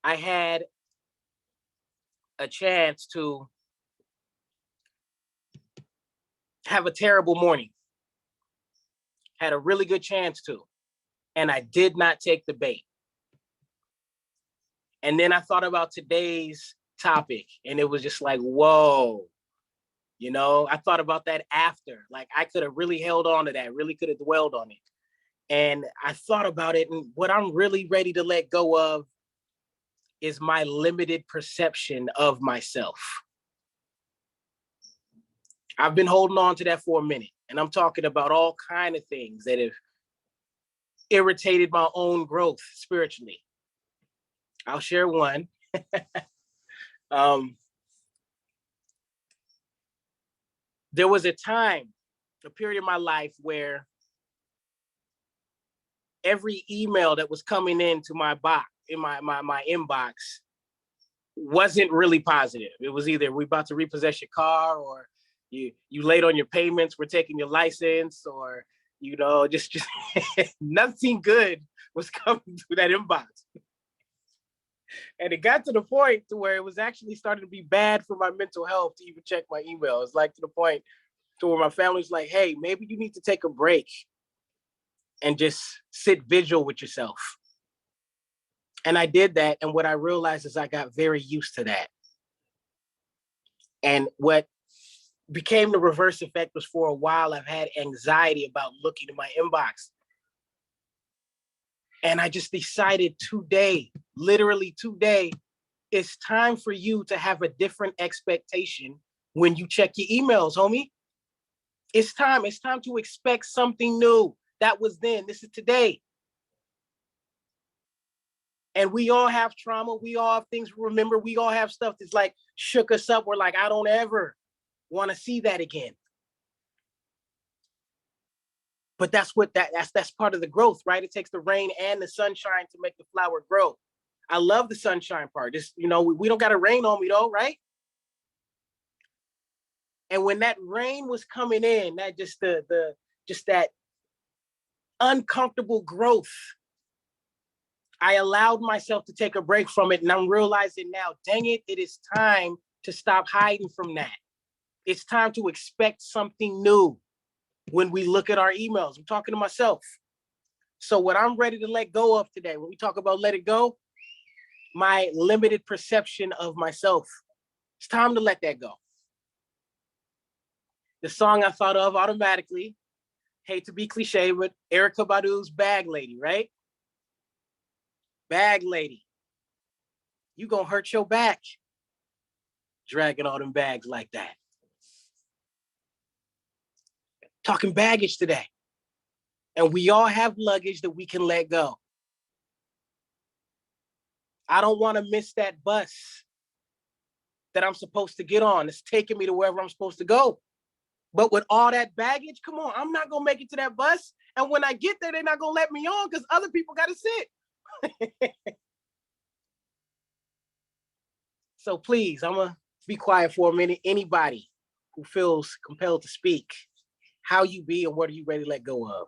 I had a chance to have a terrible morning. Had a really good chance to, and I did not take the bait. And then I thought about today's topic, and it was just like, whoa. You know, I thought about that after. Like, I could have really held on to that, really could have dwelled on it. And I thought about it, and what I'm really ready to let go of is my limited perception of myself. I've been holding on to that for a minute, and I'm talking about all kinds of things that have irritated my own growth spiritually. I'll share one. There was a time, a period in my life where every email that was coming into my box, in my inbox, wasn't really positive. It was either we about to repossess your car, or you late on your payments, we're taking your license, or just nothing good was coming through that inbox. And it got to the point to where it was actually starting to be bad for my mental health to even check my emails. Like, to the point to where my family's like, hey, maybe you need to take a break and just sit vigil with yourself. And I did that. And what I realized is I got very used to that. And what became the reverse effect was, for a while, I've had anxiety about looking at my inbox. And I just decided today, literally today, it's time for you to have a different expectation when you check your emails, homie. It's time to expect something new. That was then, this is today. And we all have trauma. We all have things to remember. We all have stuff that's like shook us up. We're like, I don't ever want to see that again. But that's part of the growth, right? It takes the rain and the sunshine to make the flower grow. I love the sunshine part. Just, we don't got to rain on me though, right? And when that rain was coming in, that just that uncomfortable growth, I allowed myself to take a break from it. And I'm realizing now, dang it, it is time to stop hiding from that. It's time to expect something new when we look at our emails. I'm talking to myself. So what I'm ready to let go of today, when we talk about let it go, my limited perception of myself. It's time to let that go. The song I thought of automatically, hate to be cliche, but Erykah Badu's Bag Lady, right? Bag Lady. You gonna hurt your back dragging all them bags like that. Talking baggage today. And we all have luggage that we can let go. I don't want to miss that bus that I'm supposed to get on. It's taking me to wherever I'm supposed to go. But with all that baggage, come on, I'm not going to make it to that bus. And when I get there, they're not going to let me on because other people got to sit. So please, I'm going to be quiet for a minute. Anybody who feels compelled to speak, how you be and what are you ready to let go of?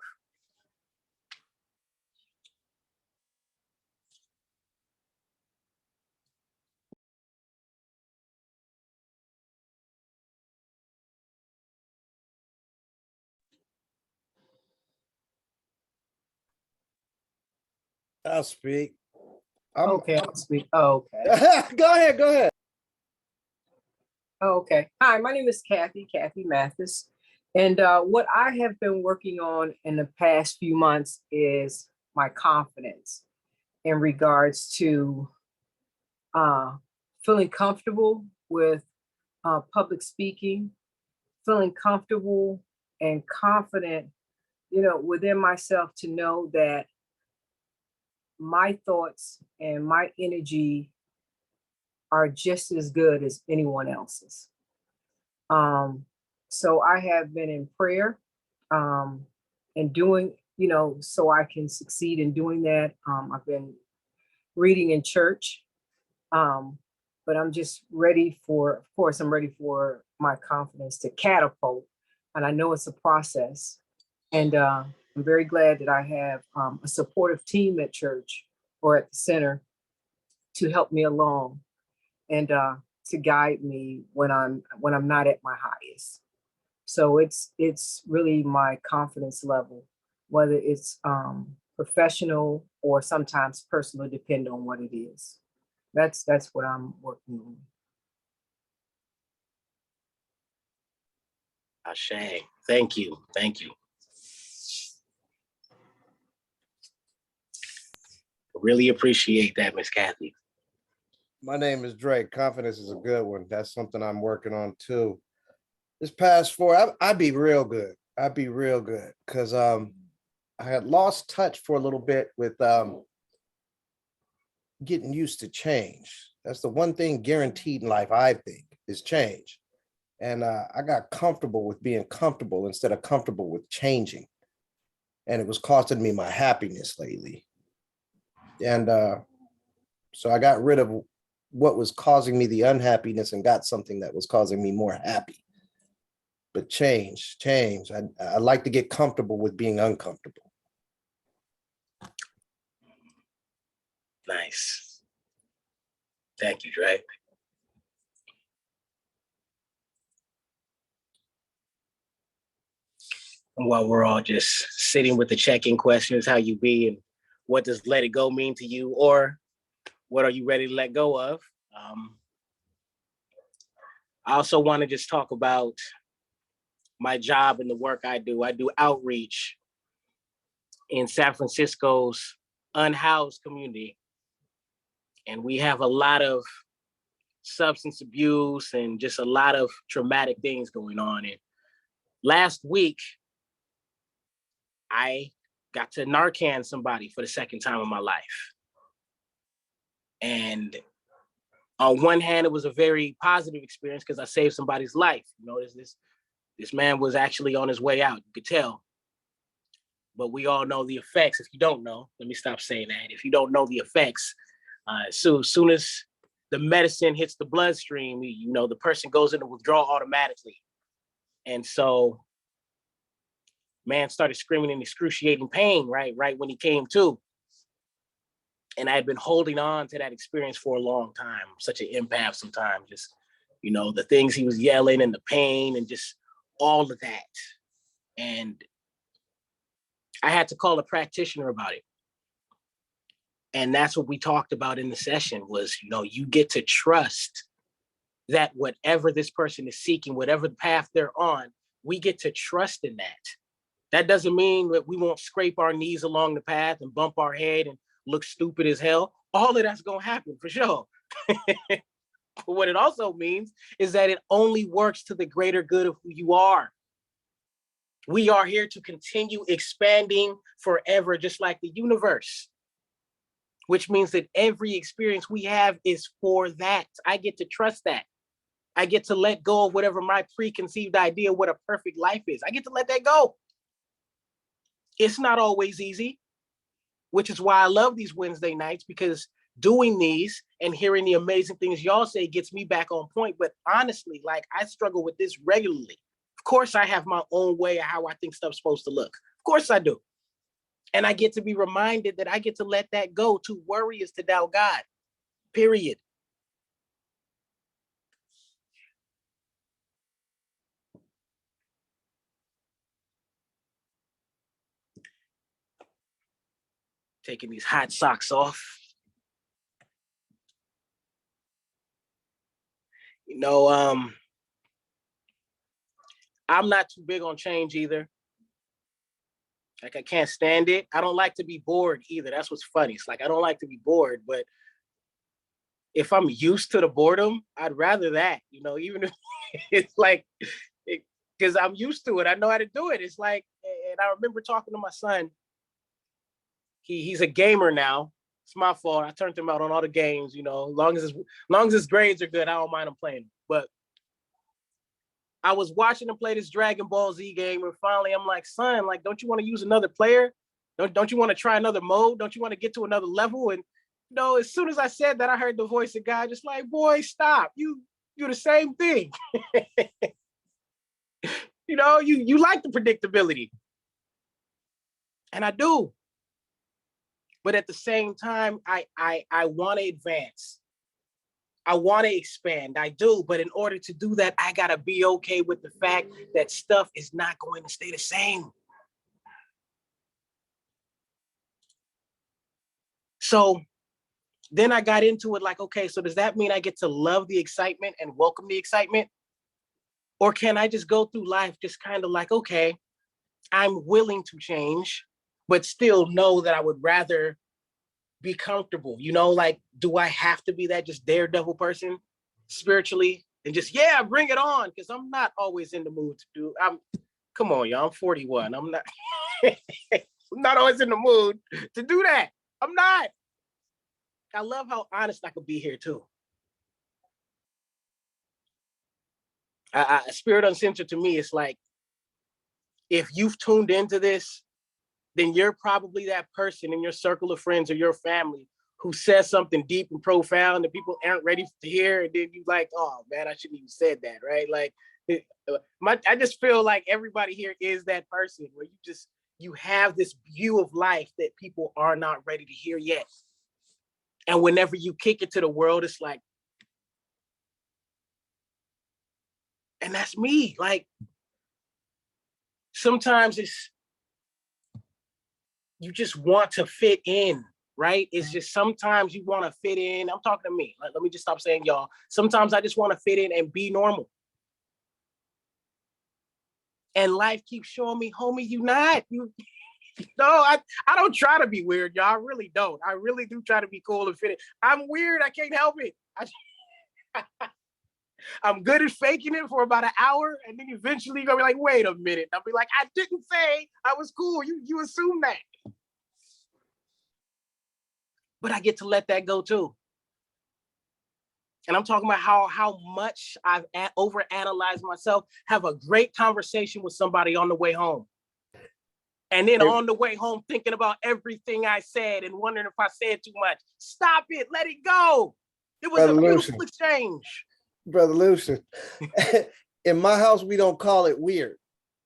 I'll speak. Okay, I'll speak. Oh, okay. Go ahead. Okay. Hi, my name is Kathy Mathis. And what I have been working on in the past few months is my confidence in regards to feeling comfortable with public speaking, feeling comfortable and confident, within myself to know that my thoughts and my energy are just as good as anyone else's. So I have been in prayer and doing, so I can succeed in doing that. I've been reading in church, but I'm just ready for my confidence to catapult. And I know it's a process. And I'm very glad that I have a supportive team at church or at the center to help me along and to guide me when I'm not at my highest. So it's really my confidence level, whether it's professional or sometimes personal, depend on what it is. That's what I'm working on. Ashe, thank you, thank you. Really appreciate that, Miss Kathy. My name is Drake. Confidence is a good one. That's something I'm working on too. This past I'd be real good. I'd be real good because I had lost touch for a little bit with getting used to change. That's the one thing guaranteed in life, I think, is change. And I got comfortable with being comfortable instead of comfortable with changing. And it was costing me my happiness lately. And so I got rid of what was causing me the unhappiness and got something that was causing me more happy. But change. I like to get comfortable with being uncomfortable. Nice. Thank you, Drake. And while we're all just sitting with the check-in questions, how you be and what does let it go mean to you, or what are you ready to let go of? I also want to just talk about my job and the work I do. I do outreach in San Francisco's unhoused community. And we have a lot of substance abuse and just a lot of traumatic things going on. And last week, I got to Narcan somebody for the second time in my life. And on one hand, it was a very positive experience because I saved somebody's life. You know, this man was actually on his way out, you could tell. But we all know the effects. If you don't know, let me stop saying that. If you don't know the effects, so as soon as the medicine hits the bloodstream, you know, the person goes into withdrawal automatically. And so man started screaming in excruciating pain, right when he came to. And I had been holding on to that experience for a long time. Such an empath sometimes, just, you know, the things he was yelling and the pain and just all of that. And I had to call a practitioner about it. And that's what we talked about in the session was, you know, you get to trust that whatever this person is seeking, whatever path they're on, we get to trust in that. That doesn't mean that we won't scrape our knees along the path and bump our head and look stupid as hell. All of that's gonna happen for sure. But what it also means is that it only works to the greater good of who you are. We are here to continue expanding forever, just like the universe, which means that every experience we have is for that. I get to trust that. I get to let go of whatever my preconceived idea of what a perfect life is. I get to let that go. It's not always easy, which is why I love these Wednesday nights, because doing these and hearing the amazing things y'all say gets me back on point. But honestly, like, I struggle with this regularly. Of course, I have my own way of how I think stuff's supposed to look. Of course I do. And I get to be reminded that I get to let that go. To worry is to doubt God, period. Taking these hot socks off. You know, I'm not too big on change either. Like, I can't stand it. I don't like to be bored either. That's what's funny. It's like, I don't like to be bored, but if I'm used to the boredom, I'd rather that, you know, even if it's like, because I'm used to it. I know how to do it. It's like, and I remember talking to my son. He's a gamer now. It's my fault. I turned him out on all the games, you know, long as his grades are good, I don't mind him playing. But I was watching him play this Dragon Ball Z game, and finally I'm like, son, like, don't you want to use another player? Don't you want to try another mode? Don't you want to get to another level? And you know, as soon as I said that, I heard the voice of God just like, boy, stop. You're the same thing. You know, you like the predictability. And I do. but at the same time, I want to advance. I want to expand. I do. But in order to do that, I got to be okay with the fact that stuff is not going to stay the same. So then I got into it like, okay, so does that mean I get to love the excitement and welcome the excitement? Or can I just go through life just kind of like, okay, I'm willing to change, but still know that I would rather be comfortable, you know, like, do I have to be that just daredevil person spiritually and just, yeah, bring it on? Because I'm not always in the mood to do, come on, y'all, I'm 41. I'm not, I'm not always in the mood to do that. I'm not. I love how honest I could be here too. Spirit Uncensored to me, it's like, if you've tuned into this, then you're probably that person in your circle of friends or your family who says something deep and profound that people aren't ready to hear. And then you like, oh man, I shouldn't even said that, right? Like, I just feel like everybody here is that person where you have this view of life that people are not ready to hear yet. And whenever you kick it to the world, it's like, and that's me. Like, sometimes you just want to fit in, right? It's just sometimes you want to fit in. I'm talking to me. Let me just stop saying y'all. Sometimes I just want to fit in and be normal. And life keeps showing me, homie, you not. No, I don't try to be weird, y'all. I really don't. I really do try to be cool and fit in. I'm weird. I can't help it. I'm good at faking it for about an hour, and then eventually you're gonna be like, wait a minute. I'll be like, I didn't say I was cool. You assume that. But I get to let that go too. And I'm talking about how much I've overanalyzed myself, have a great conversation with somebody on the way home. And then on the way home, thinking about everything I said and wondering if I said too much. Stop it, let it go. It was a beautiful exchange. Brother Luchan, in my house, we don't call it weird.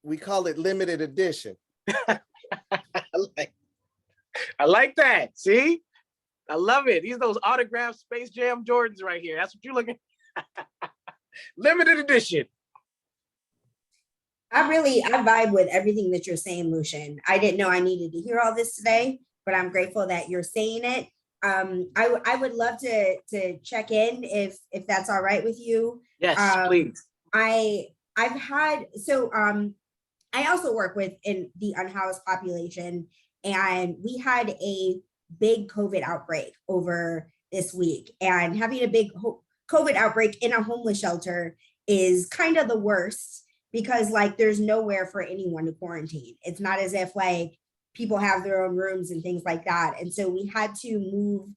We call it limited edition. I like that. See? I love it. These are those autographed Space Jam Jordans right here. That's what you're looking at. Limited edition. I vibe with everything that you're saying, Luchan. I didn't know I needed to hear all this today, but I'm grateful that you're saying it. I would love to check in if that's all right with you. Yes, please. I also work in the unhoused population, and we had a big COVID outbreak over this week, and having a big COVID outbreak in a homeless shelter is kind of the worst because like there's nowhere for anyone to quarantine. It's not as if like people have their own rooms and things like that. And so we had to move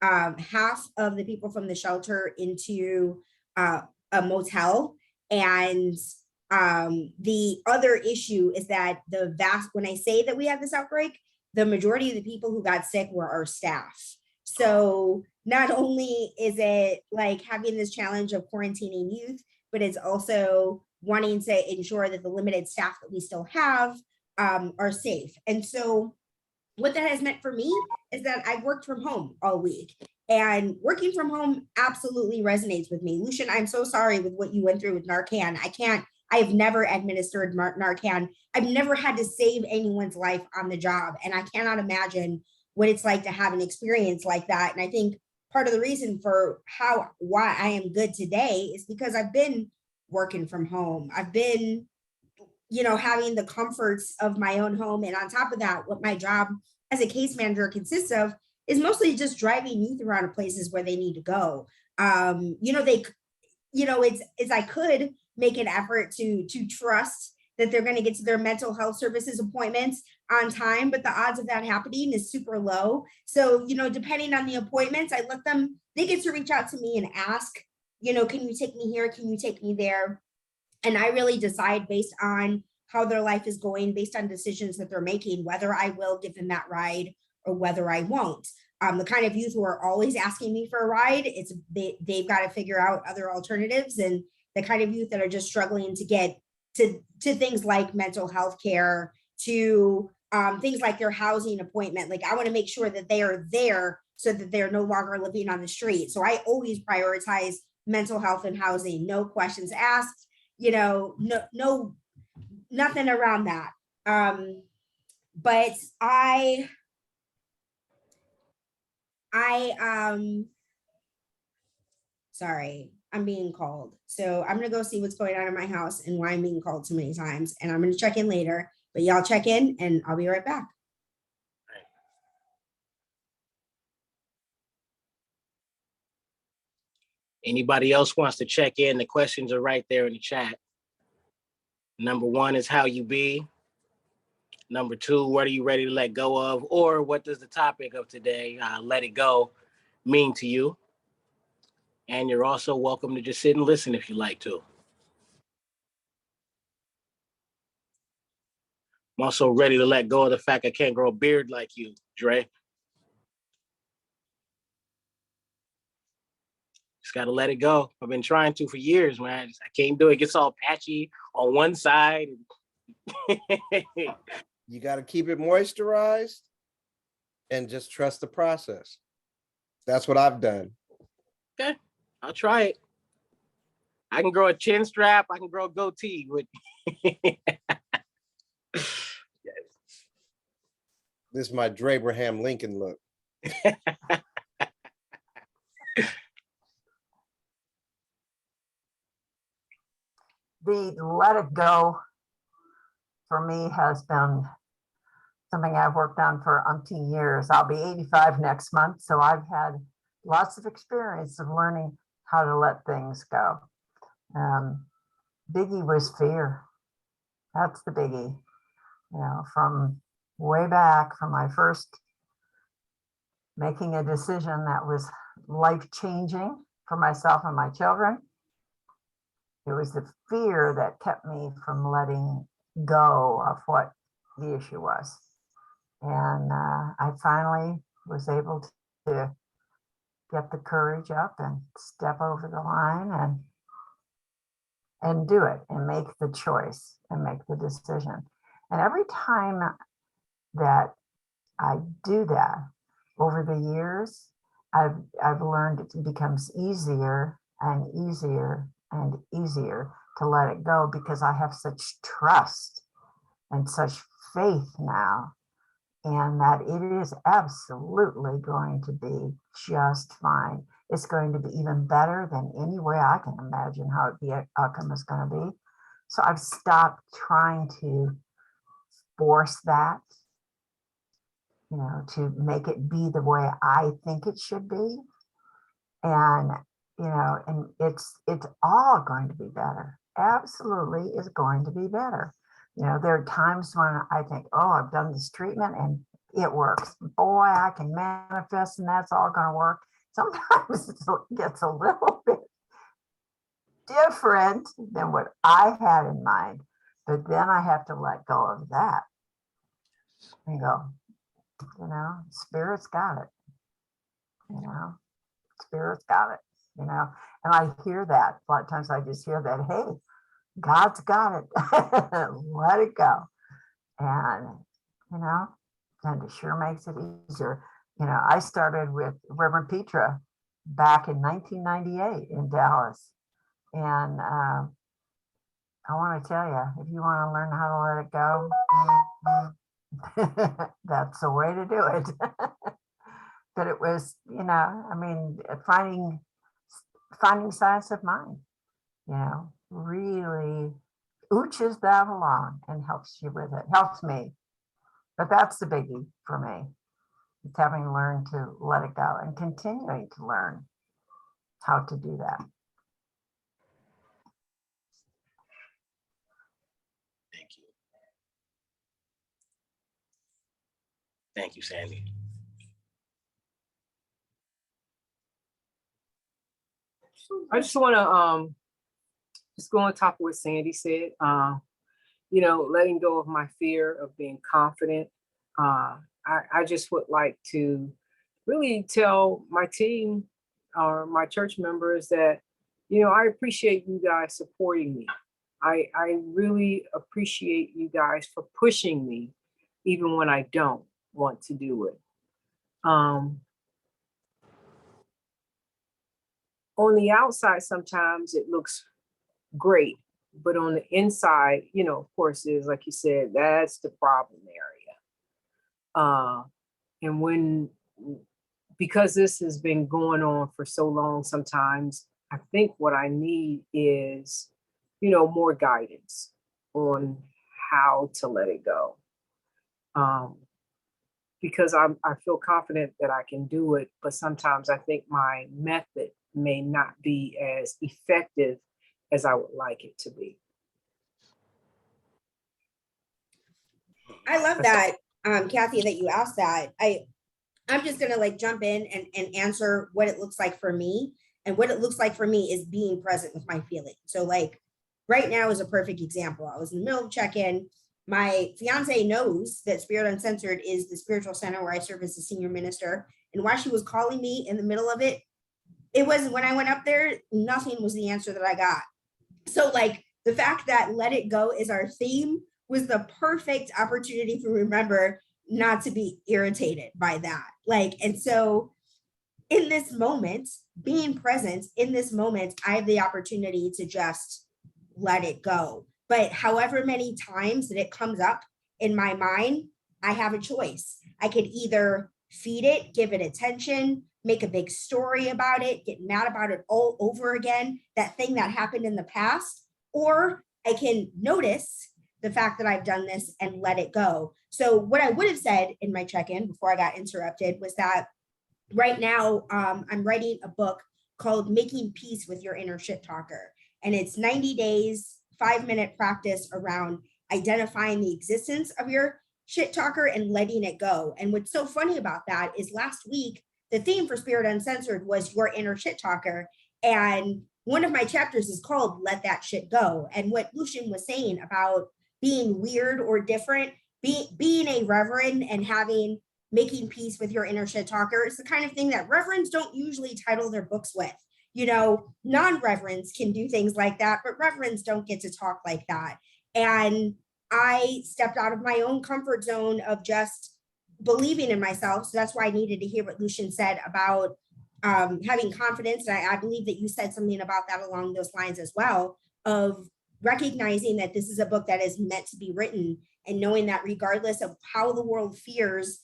half of the people from the shelter into a motel. And the other issue is that when I say that we had this outbreak, the majority of the people who got sick were our staff. So not only is it like having this challenge of quarantining youth, but it's also wanting to ensure that the limited staff that we still have are safe. And so what that has meant for me is that I've worked from home all week, and working from home absolutely resonates with me. Luchan, I'm so sorry with what you went through with Narcan. I have never administered Narcan. I've never had to save anyone's life on the job. And I cannot imagine what it's like to have an experience like that. And I think part of the reason for why I am good today is because I've been working from home. I've been, having the comforts of my own home. And on top of that, what my job as a case manager consists of is mostly just driving youth around to places where they need to go. It's I could make an effort to trust that they're going to get to their mental health services appointments on time, but the odds of that happening is super low. So, depending on the appointments, they get to reach out to me and ask, can you take me here? Can you take me there? And I really decide based on how their life is going, based on decisions that they're making, whether I will give them that ride or whether I won't. The kind of youth who are always asking me for a ride, they've got to figure out other alternatives. And the kind of youth that are just struggling to get to things like mental health care, to things like their housing appointment. Like I want to make sure that they are there so that they're no longer living on the street. So I always prioritize mental health and housing, no questions asked, you know, no, nothing around that. But sorry, I'm being called. So I'm gonna go see what's going on in my house and why I'm being called so many times. And I'm gonna check in later, but y'all check in and I'll be right back. Anybody else wants to check in? The questions are right there in the chat. Number 1 is how you be. Number 2, what are you ready to let go of? Or what does the topic of today, let it go, mean to you? And you're also welcome to just sit and listen if you like to. I'm also ready to let go of the fact I can't grow a beard like you, Dre. Just got to let it go. I've been trying to for years, man. I can't do it. It gets all patchy on one side. You got to keep it moisturized and just trust the process. That's what I've done. Okay, I'll try it. I can grow a chin strap. I can grow a goatee. This is my Drabraham Lincoln look. The let it go for me has been something I've worked on for umpteen years. I'll be 85 next month, so I've had lots of experience of learning how to let things go. Biggie was fear. That's the biggie. You know, from way back, from my first making a decision that was life-changing for myself and my children. It was the fear that kept me from letting go of what the issue was. And I finally was able to get the courage up and step over the line and do it and make the choice and make the decision. And every time that I do that over the years, I've learned it becomes easier and easier and easier to let it go because I have such trust and such faith now, and that it is absolutely going to be just fine. It's going to be even better than any way I can imagine how the outcome is going to be. So I've stopped trying to force that, you know, to make it be the way I think it should be. And, you know, and it's all going to be better. Absolutely is going to be better. You know, there are times when I think, oh, I've done this treatment and it works. Boy, I can manifest and that's all going to work. Sometimes it gets a little bit different than what I had in mind. But then I have to let go of that and go, you know, spirit's got it, you know, spirit's got it, you know, and I hear that a lot of times. I just hear that, hey, God's got it. Let it go. And, you know, and it sure makes it easier. You know, I started with Reverend Petra back in 1998 in Dallas. And I want to tell you, if you want to learn how to let it go, that's the way to do it. But it was, you know, I mean, finding science of mind, you know, really ooches that along and helps you with it, helps me. But that's the biggie for me. It's having learned to let it go and continuing to learn how to do that. Thank you. Thank you, Sandy. I just want to just go on top of what Sandy said. You know, letting go of my fear of being confident. I just would like to really tell my team or my church members that, you know, I appreciate you guys supporting me. I really appreciate you guys for pushing me even when I don't want to do it. On the outside, sometimes it looks great, but on the inside, you know, of course, is like you said, that's the problem area. And because this has been going on for so long, sometimes I think what I need is, you know, more guidance on how to let it go. Because I feel confident that I can do it, but sometimes I think my method may not be as effective as I would like it to be. I love that, Kathy, that you asked that. I'm just gonna like jump in and answer what it looks like for me. And what it looks like for me is being present with my feelings. So like right now is a perfect example. I was in the middle of check-in. My fiance knows that Spirit Uncensored is the spiritual center where I serve as a senior minister. And while she was calling me in the middle of it, it was when I went up there, nothing was the answer that I got. So like the fact that let it go is our theme was the perfect opportunity for remember not to be irritated by that. Like, and so in this moment, being present in this moment, I have the opportunity to just let it go. But however many times that it comes up in my mind, I have a choice. I could either feed it, give it attention, make a big story about it, get mad about it all over again, that thing that happened in the past, or I can notice the fact that I've done this and let it go. So what I would have said in my check-in before I got interrupted was that right now I'm writing a book called Making Peace with Your Inner Shit Talker. And it's 90 days, 5-minute practice around identifying the existence of your shit talker and letting it go. And what's so funny about that is last week, the theme for Spirit Uncensored was your inner shit talker. And one of my chapters is called Let That Shit Go. And what Luchan was saying about being weird or different, being a reverend and making peace with your inner shit talker, it's the kind of thing that reverends don't usually title their books with. You know, non-reverends can do things like that, but reverends don't get to talk like that. And I stepped out of my own comfort zone of just believing in myself. So that's why I needed to hear what Luchan said about having confidence. And I believe that you said something about that along those lines as well, of recognizing that this is a book that is meant to be written and knowing that regardless of how the world feels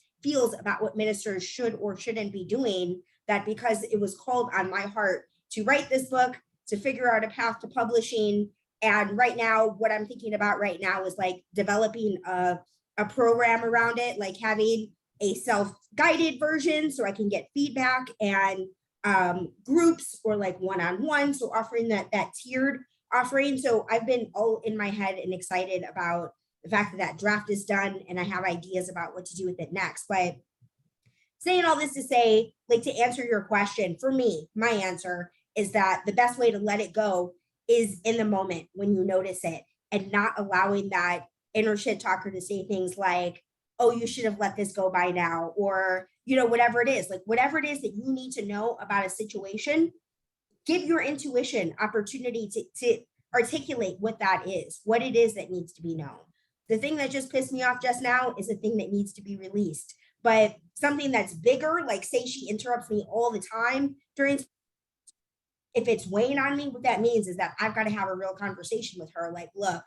about what ministers should or shouldn't be doing, that because it was called on my heart to write this book, to figure out a path to publishing. And right now, what I'm thinking about right now is like developing a program around it, like having a self-guided version so I can get feedback, and groups or like one-on-one. So offering that tiered offering. So I've been all in my head and excited about the fact that that draft is done and I have ideas about what to do with it next. But saying all this to say, like, to answer your question, for me, my answer is that the best way to let it go is in the moment when you notice it, and not allowing that inner shit talker to say things like, oh, you should have let this go by now, or, you know, whatever it is, like whatever it is that you need to know about a situation, give your intuition opportunity to articulate what that is, what it is that needs to be known. The thing that just pissed me off just now is a thing that needs to be released. But something that's bigger, like say she interrupts me all the time during, if it's weighing on me, what that means is that I've got to have a real conversation with her. Like, look,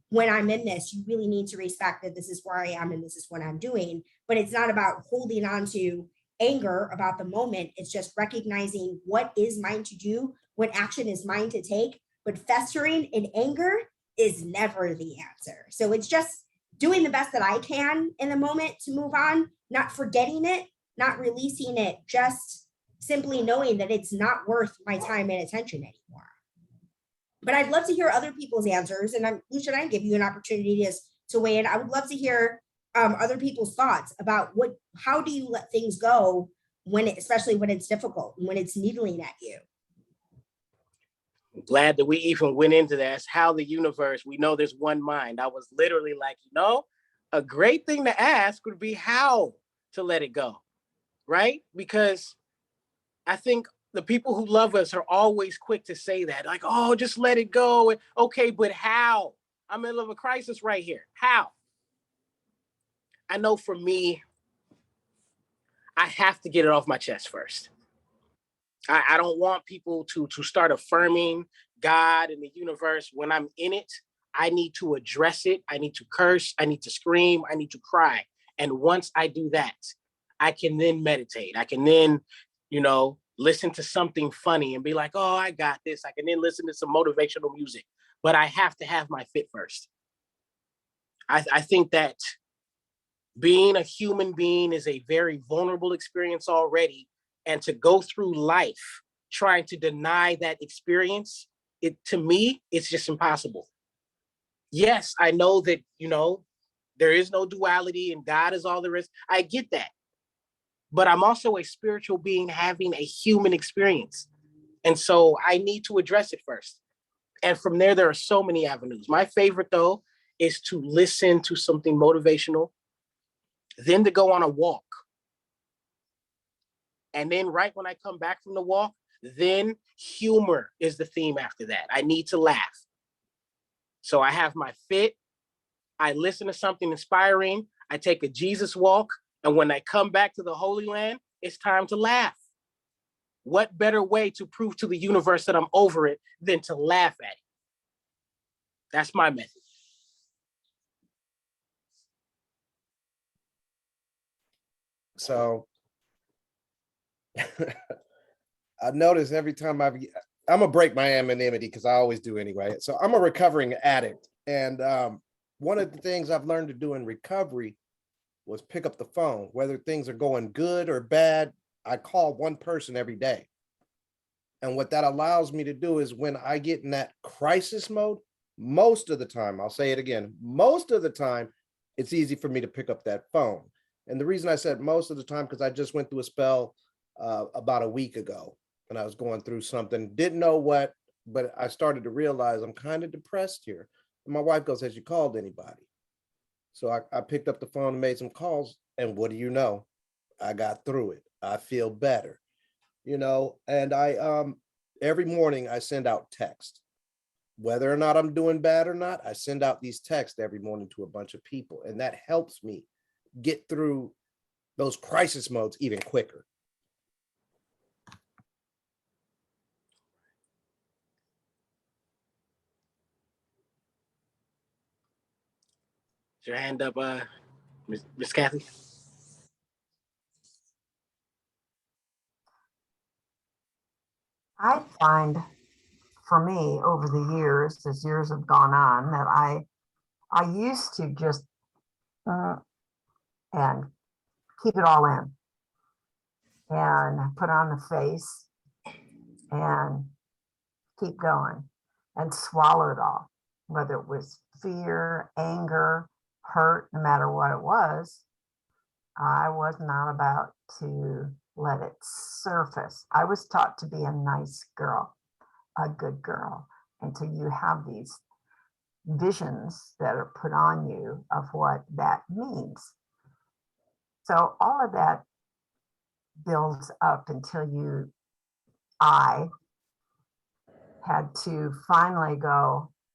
when I'm in this, you really need to respect that this is where I am and this is what I'm doing. But it's not about holding on to anger about the moment. It's just recognizing what is mine to do, what action is mine to take. But festering in anger is never the answer. So it's just doing the best that I can in the moment to move on, not forgetting it, not releasing it, just simply knowing that it's not worth my time and attention anymore. But I'd love to hear other people's answers. And Luchan, I give you an opportunity to weigh in. I would love to hear other people's thoughts about how do you let things go especially when it's difficult and when it's needling at you. I'm glad that we even went into that. It's how the universe, we know there's one mind. I was literally like, a great thing to ask would be how to let it go, right? Because I think the people who love us are always quick to say that, like, oh, just let it go. And, okay, but how? I'm in the middle of a crisis right here. How? I know for me, I have to get it off my chest first. I don't want people to start affirming God and the universe when I'm in it. I need to address it. I need to curse. I need to scream. I need to cry. And once I do that, I can then meditate. I can then, listen to something funny and be like, oh, I got this. I can then listen to some motivational music. But I have to have my fit first. I think that being a human being is a very vulnerable experience already. And to go through life trying to deny that experience, to me, it's just impossible. Yes, I know that, there is no duality and God is all there is. I get that. But I'm also a spiritual being having a human experience. And so I need to address it first. And from there are so many avenues. My favorite, though, is to listen to something motivational, then to go on a walk. And then right when I come back from the walk, then humor is the theme after that. I need to laugh. So I have my fit. I listen to something inspiring. I take a Jesus walk. And when I come back to the Holy Land, it's time to laugh. What better way to prove to the universe that I'm over it than to laugh at it? That's my method. So I notice every time I'm gonna break my anonymity because I always do anyway. So I'm a recovering addict. And one of the things I've learned to do in recovery was pick up the phone, whether things are going good or bad. I call one person every day. And what that allows me to do is when I get in that crisis mode, most of the time, I'll say it again, most of the time, it's easy for me to pick up that phone. And the reason I said most of the time, because I just went through a spell about a week ago, and I was going through something, didn't know what, but I started to realize I'm kind of depressed here. And my wife goes, has you called anybody? So I picked up the phone and made some calls, and what do you know? I got through it. I feel better, and I every morning I send out text. Whether or not I'm doing bad or not, I send out these texts every morning to a bunch of people, and that helps me get through those crisis modes even quicker. Is your hand up, Miss Kathy? I find for me over the years, as years have gone on, that I used to just and keep it all in and put on the face and keep going and swallow it all, whether it was fear, anger, hurt, no matter what it was. I was not about to let it surface. I was taught to be a nice girl, a good girl, until you have these visions that are put on you of what that means. So all of that builds up until I had to finally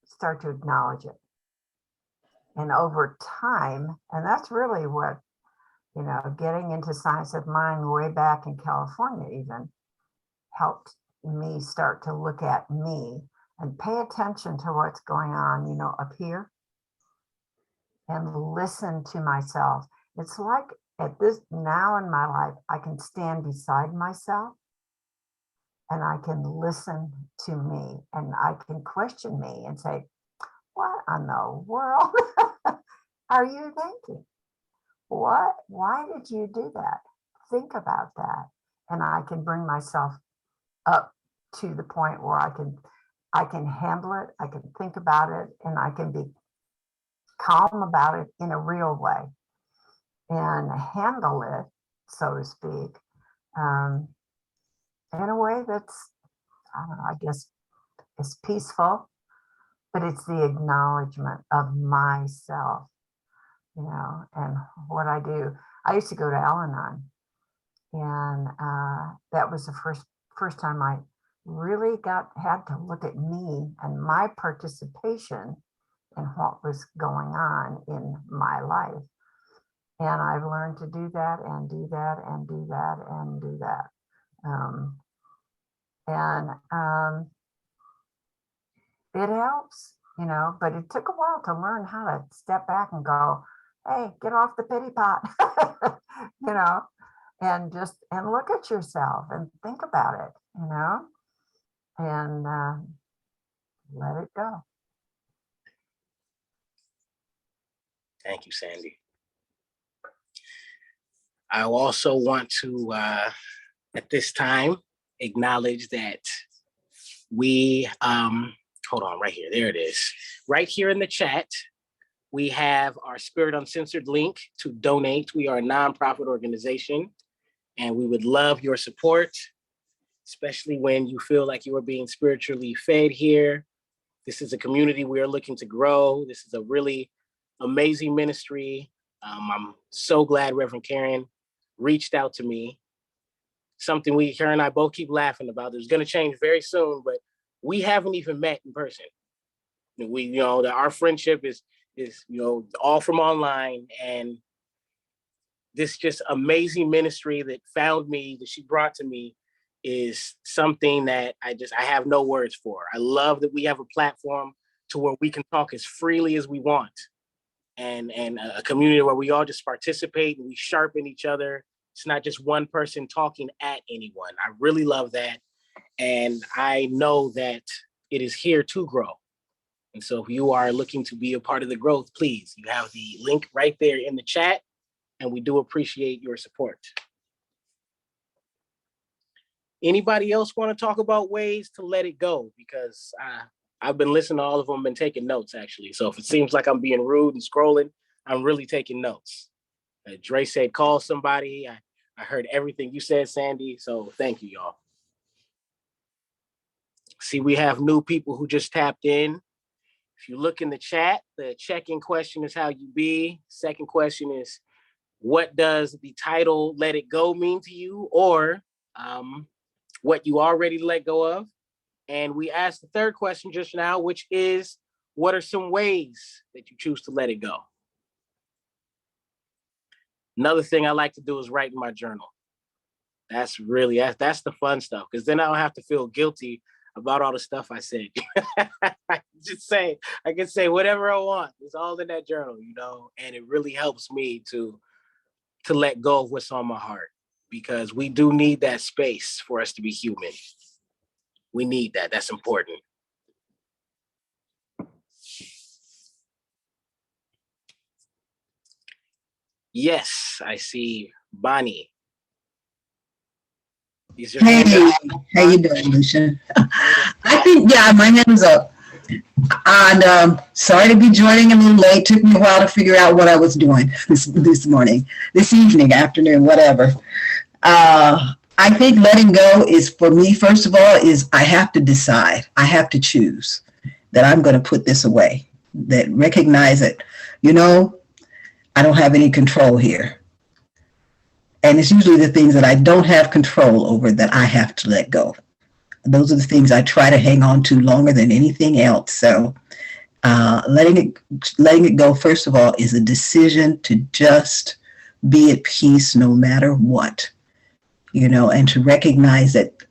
start to acknowledge it. And over time, and that's really what, getting into science of mind way back in California even helped me start to look at me and pay attention to what's going on, up here and listen to myself. It's like at this now in my life, I can stand beside myself and I can listen to me and I can question me and say, what in the world are you thinking? Why did you do that? Think about that. And I can bring myself up to the point where I can handle it, I can think about it, and I can be calm about it in a real way and handle it, so to speak, in a way that's, I don't know, I guess it's peaceful, but it's the acknowledgement of myself, and what I do. I used to go to Al-Anon, and that was the first time I really had to look at me and my participation in what was going on in my life. And I've learned to do that and do that and do that and do that. It helps, you know, but it took a while to learn how to step back and go, hey, get off the pity pot, you know, and look at yourself and think about it, you know, and let it go. Thank you, Sandy. I also want to, at this time, acknowledge that we, hold on, right here, there it is. Right here in the chat, we have our Spirit Uncensored link to donate. We are a nonprofit organization, and we would love your support, especially when you feel like you are being spiritually fed here. This is a community we are looking to grow. This is a really amazing ministry. I'm so glad Reverend Karen reached out to me. Something Karen and I both keep laughing about. It's going to change very soon, but we haven't even met in person. We, you know, our friendship is, you know, all from online, and this just amazing ministry that found me, that she brought to me, is something that I have no words for. I love that we have a platform to where we can talk as freely as we want, and a community where we all just participate and we sharpen each other. It's not just one person talking at anyone. I really love that. And I know that it is here to grow. And so if you are looking to be a part of the growth, please, you have the link right there in the chat, and we do appreciate your support. Anybody else want to talk about ways to let it go? Because I've been listening to all of them and taking notes, actually. So if it seems like I'm being rude and scrolling, I'm really taking notes. Dre said, call somebody. I heard everything you said, Sandy. So thank you, y'all. See, we have new people who just tapped in. If you look in the chat, the check-in question is how you be. Second question is, what does the title Let It Go mean to you? Or what you already let go of? And we asked the third question just now, which is, what are some ways that you choose to let it go? Another thing I like to do is write in my journal. That's the fun stuff, because then I don't have to feel guilty about all the stuff I said. I can say whatever I want. It's all in that journal, you know, and it really helps me to let go of what's on my heart, because we do need that space for us to be human. We need that. That's important. Yes, I see Bonnie. Hey, how you doing, Luchan? I think, yeah, my hand's up. And sorry to be joining a little late. Took me a while to figure out what I was doing this morning, this evening, afternoon, whatever. I think letting go is, for me, first of all, is I have to decide. I have to choose that I'm going to put this away, that recognize it. You know, I don't have any control here. And it's usually the things that I don't have control over that I have to let go. Those are the things I try to hang on to longer than anything else. So letting it go, first of all, is a decision to just be at peace no matter what, you know, and to recognize that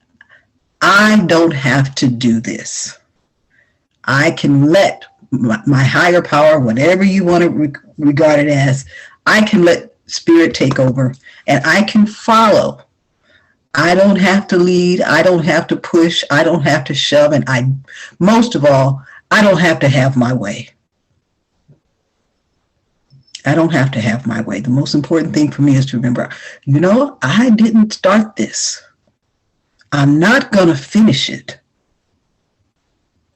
I don't have to do this. I can let my higher power, whatever you want to regard it as, I can let spirit take over, and I can follow. I don't have to lead. I don't have to push. I don't have to shove. And most of all, I don't have to have my way. I don't have to have my way. The most important thing for me is to remember, you know, I didn't start this. I'm not going to finish it.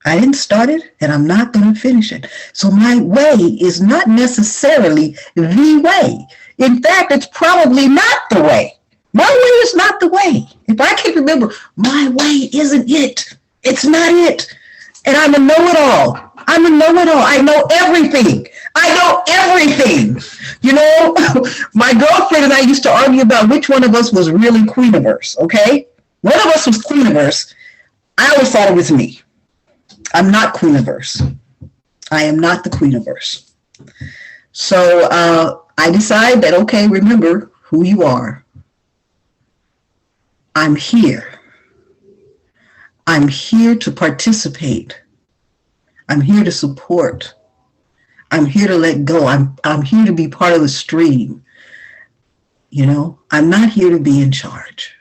I didn't start it, and I'm not going to finish it. So my way is not necessarily the way. In fact, it's probably not the way. My way is not the way. If I can remember, my way isn't it. It's not it. And I'm a know-it-all. I'm a know-it-all. I know everything. I know everything. You know, my girlfriend and I used to argue about which one of us was really Queeniverse, okay? One of us was Queeniverse. I always thought it was me. I'm not Queeniverse. I am not the Queeniverse. So I decide that, okay, remember who you are. I'm here. I'm here to participate. I'm here to support. I'm here to let go. I'm here to be part of the stream. You know, I'm not here to be in charge.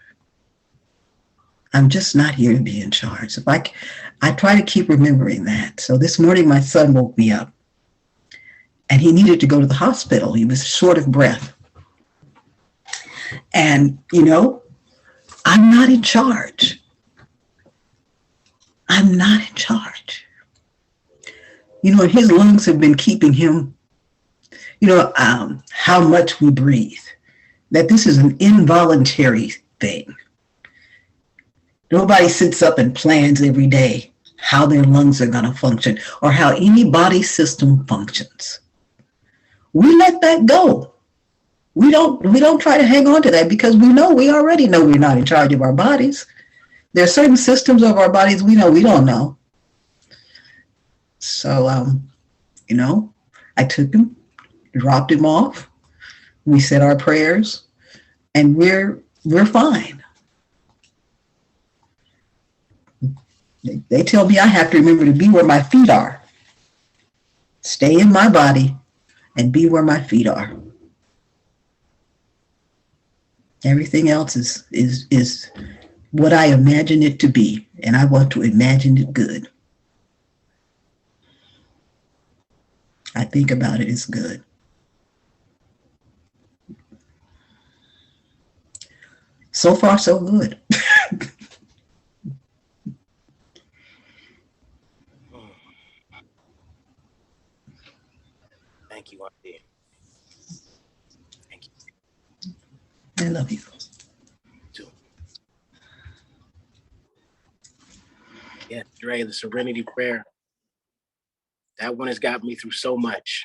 I'm just not here to be in charge. If I try to keep remembering that. So this morning, my son woke me up and he needed to go to the hospital. He was short of breath. And, you know, I'm not in charge. I'm not in charge. You know, his lungs have been keeping him, you know, how much we breathe, that this is an involuntary thing. Nobody sits up and plans every day how their lungs are going to function or how any body system functions. We let that go. We don't try to hang on to that because we already know we're not in charge of our bodies. There are certain systems of our bodies we don't know. So, you know, I took him, dropped him off. We said our prayers, and we're fine. They tell me I have to remember to be where my feet are. Stay in my body and be where my feet are. Everything else is what I imagine it to be, and I want to imagine it good. I think about it as good. So far, so good. Thank you, Auntie. Thank you I love you. too. Yeah, Dre, the Serenity Prayer. That one has got me through so much.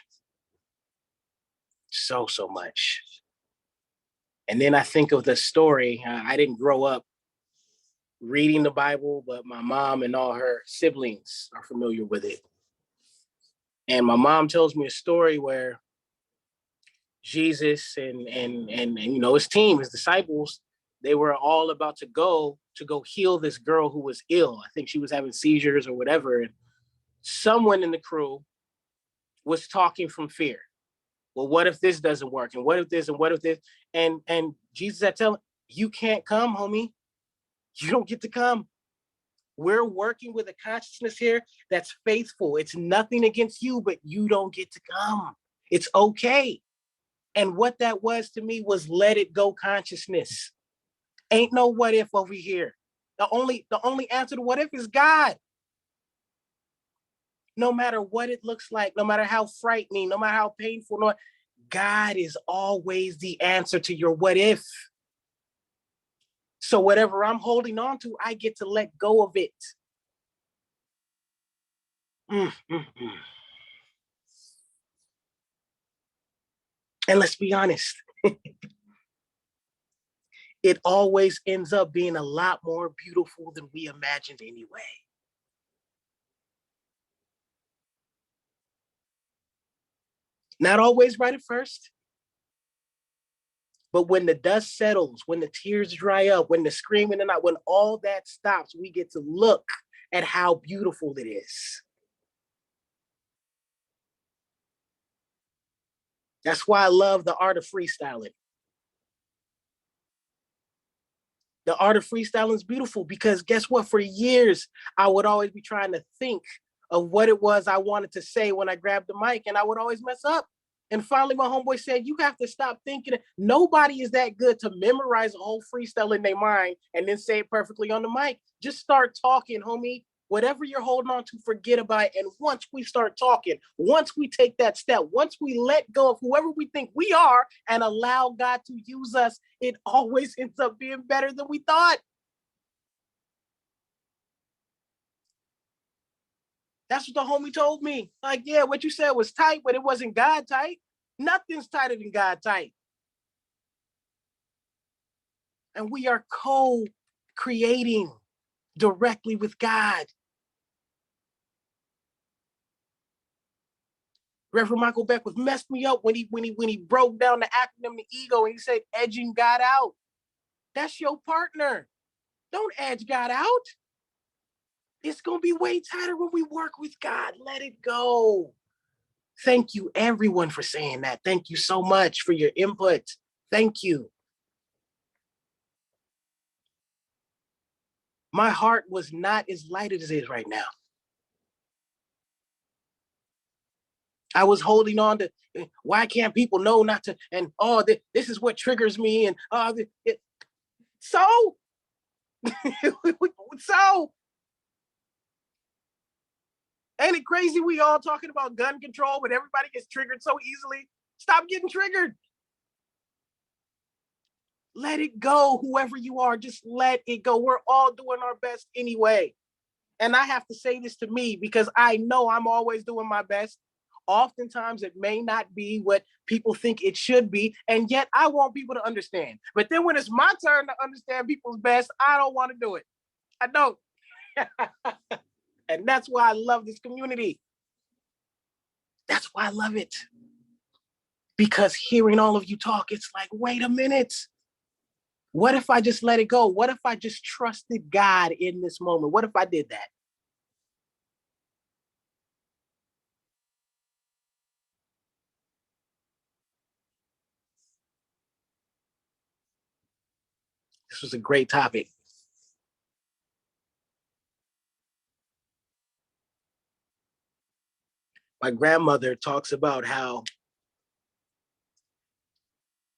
So much. And then I think of the story. I didn't grow up reading the Bible, but my mom and all her siblings are familiar with it. And my mom tells me a story where Jesus and you know his team, his disciples, they were all about to go heal this girl who was ill. I think she was having seizures or whatever. And someone in the crew was talking from fear. Well, what if this doesn't work? And what if this and what if this? And Jesus had tell him, you can't come, homie. You don't get to come. We're working with a consciousness here that's faithful. It's nothing against you, but you don't get to come. It's okay. And what that was to me was let it go consciousness. Ain't no what if over here. The only answer to what if is God. No matter what it looks like, no matter how frightening, no matter how painful, God is always the answer to your what if. So whatever I'm holding on to, I get to let go of it. And let's be honest, it always ends up being a lot more beautiful than we imagined anyway. Not always right at first, but when the dust settles, when the tears dry up, when the screaming and when all that stops, we get to look at how beautiful it is. That's why I love the art of freestyling. The art of freestyling is beautiful because guess what? For years, I would always be trying to think of what it was I wanted to say when I grabbed the mic, and I would always mess up. And finally, my homeboy said, you have to stop thinking. Nobody is that good to memorize a whole freestyle in their mind and then say it perfectly on the mic. Just start talking, homie. Whatever you're holding on to, forget about it. And once we start talking, once we take that step, once we let go of whoever we think we are and allow God to use us, it always ends up being better than we thought. That's what the homie told me. Like, yeah, what you said was tight, but it wasn't God tight. Nothing's tighter than God tight. And we are co-creating directly with God. Reverend Michael Beckwith messed me up when he broke down the acronym, the ego, and he said, edging God out. That's your partner. Don't edge God out. It's going to be way tighter when we work with God. Let it go. Thank you, everyone, for saying that. Thank you so much for your input. Thank you. My heart was not as light as it is right now. I was holding on to, why can't people know not to, and this is what triggers me, and so? So? Ain't it crazy we all talking about gun control, but everybody gets triggered so easily? Stop getting triggered. Let it go, whoever you are, just let it go. We're all doing our best anyway. And I have to say this to me because I know I'm always doing my best. Oftentimes it may not be what people think it should be, and yet I want people to understand. But then when it's my turn to understand people's best, I don't want to do it. I don't. And that's why I love this community. That's why I love it. Because hearing all of you talk, it's like, wait a minute. What if I just let it go? What if I just trusted God in this moment? What if I did that? This was a great topic. My grandmother talks about how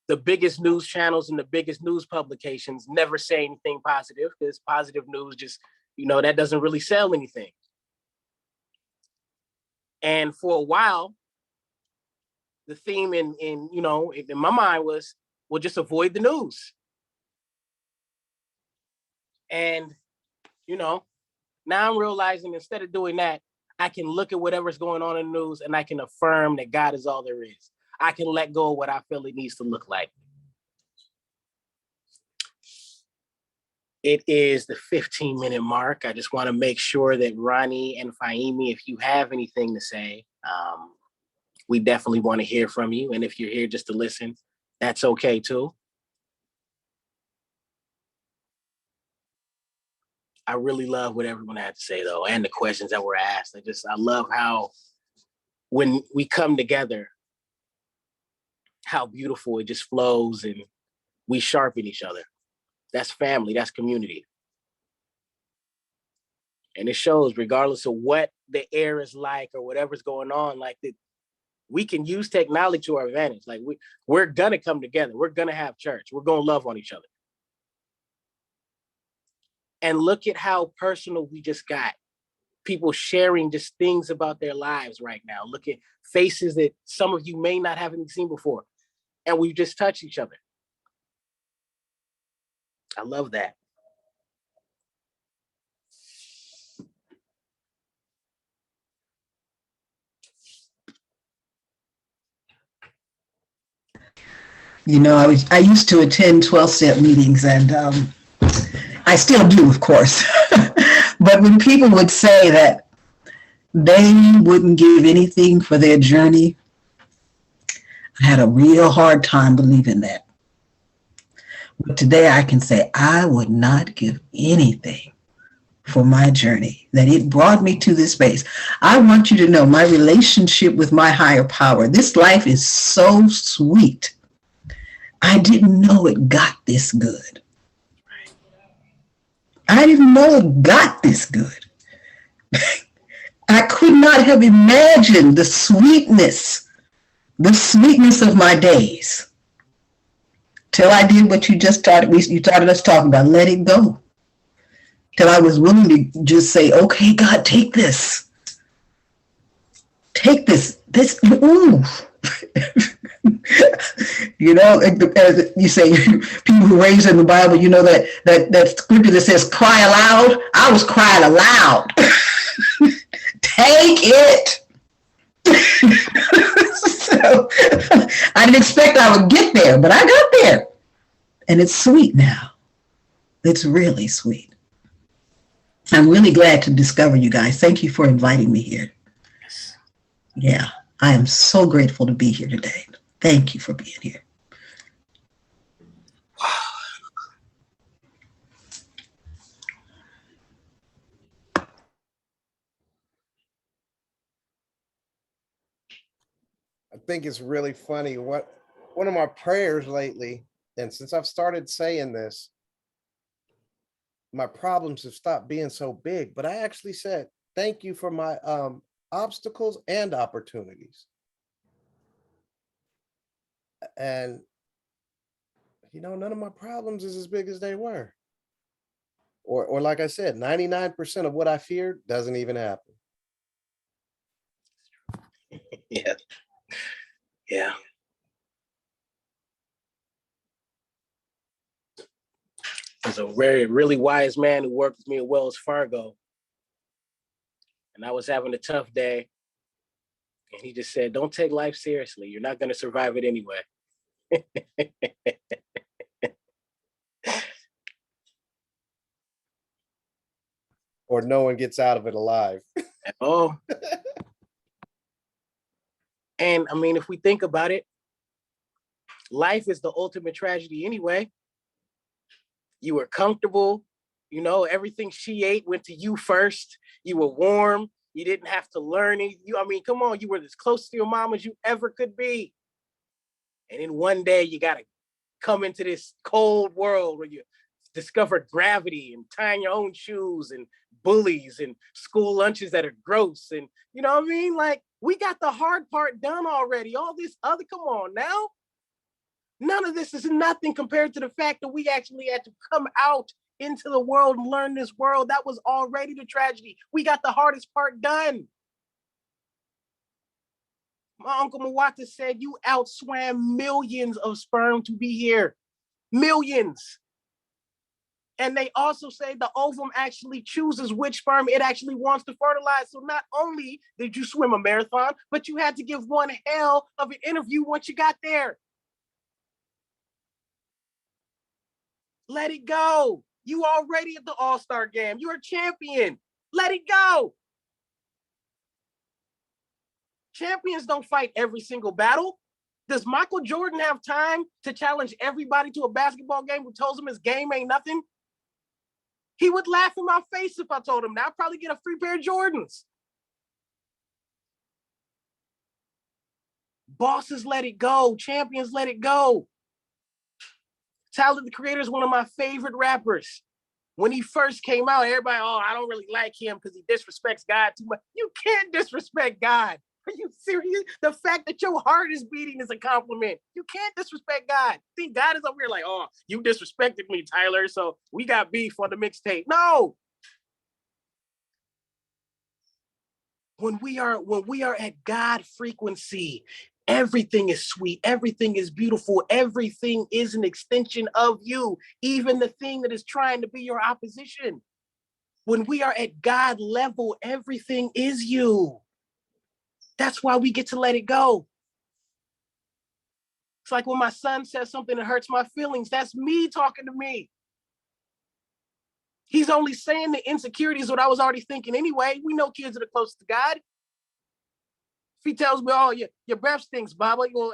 the biggest news channels and the biggest news publications never say anything positive, because positive news just, that doesn't really sell anything. And for a while, the theme in my mind was, well, just avoid the news. And, now I'm realizing instead of doing that, I can look at whatever's going on in the news and I can affirm that God is all there is. I can let go of what I feel it needs to look like. It is the 15-minute mark. I just want to make sure that Ronnie and Fahimi, if you have anything to say, we definitely want to hear from you. And if you're here just to listen, that's okay too. I really love what everyone had to say though, and the questions that were asked. I love how when we come together, how beautiful it just flows and we sharpen each other. That's family, that's community. And it shows regardless of what the air is like or whatever's going on, we can use technology to our advantage. Like we're gonna come together. We're gonna have church. We're gonna love on each other. And look at how personal we just got. People sharing just things about their lives right now. Look at faces that some of you may not have seen before. And we just touch each other. I love that. I used to attend 12-step meetings, and I still do, of course. But when people would say that they wouldn't give anything for their journey, I had a real hard time believing that. But today I can say I would not give anything for my journey, that it brought me to this space. I want you to know my relationship with my higher power. This life is so sweet. I didn't know it got this good. I didn't know it got this good. I could not have imagined the sweetness of my days till I did what you started us talking about, let it go. Till I was willing to just say, okay, God, take this. Take this, ooh. As you say, people who raised in the Bible, that scripture that says cry aloud. I was crying aloud. Take it. So I didn't expect I would get there, but I got there. And it's sweet now. It's really sweet. I'm really glad to discover you guys. Thank you for inviting me here. Yeah. I am so grateful to be here today. Thank you for being here. I think it's really funny what one of my prayers lately, and since I've started saying this, my problems have stopped being so big, but I actually said, thank you for my obstacles and opportunities. And, you know, none of my problems is as big as they were. Or like I said, 99% of what I feared doesn't even happen. Yeah. Yeah. There's a really wise man who worked with me at Wells Fargo. And I was having a tough day. And he just said, don't take life seriously. You're not going to survive it anyway. Or no one gets out of it alive. Oh. And I mean, if we think about it, life is the ultimate tragedy anyway. You were comfortable, you know, everything she ate went to you first. You were warm. You didn't have to learn it. I mean, come on, you were as close to your mom as you ever could be. And then one day you got to come into this cold world where you discover gravity and tying your own shoes and bullies and school lunches that are gross. And you know what I mean? Like, we got the hard part done already. All this other, come on now. None of this is nothing compared to the fact that we actually had to come out into the world and learn this world. That was already the tragedy. We got the hardest part done. My Uncle Mawata said you outswam millions of sperm to be here. Millions. And they also say the ovum actually chooses which sperm it actually wants to fertilize. So not only did you swim a marathon, but you had to give one hell of an interview once you got there. Let it go. You already at the All-Star game. You're a champion. Let it go. Champions don't fight every single battle. Does Michael Jordan have time to challenge everybody to a basketball game who tells him his game ain't nothing? He would laugh in my face if I told him that. I'd probably get a free pair of Jordans. Bosses let it go. Champions let it go. Tyler, the Creator, is one of my favorite rappers. When he first came out, everybody, oh, I don't really like him because he disrespects God too much. You can't disrespect God. Are you serious? The fact that your heart is beating is a compliment. You can't disrespect God. I think God is over here like, oh, you disrespected me, Tyler, so we got beef on the mixtape. No. When we are at God frequency, everything is sweet, everything is beautiful, everything is an extension of you, even the thing that is trying to be your opposition. When we are at God level, everything is you. That's why we get to let it go. It's like when my son says something that hurts my feelings, that's me talking to me. He's only saying the insecurities what I was already thinking anyway. We know kids that are close to God. If he tells me, oh, your breath stinks, Baba, well,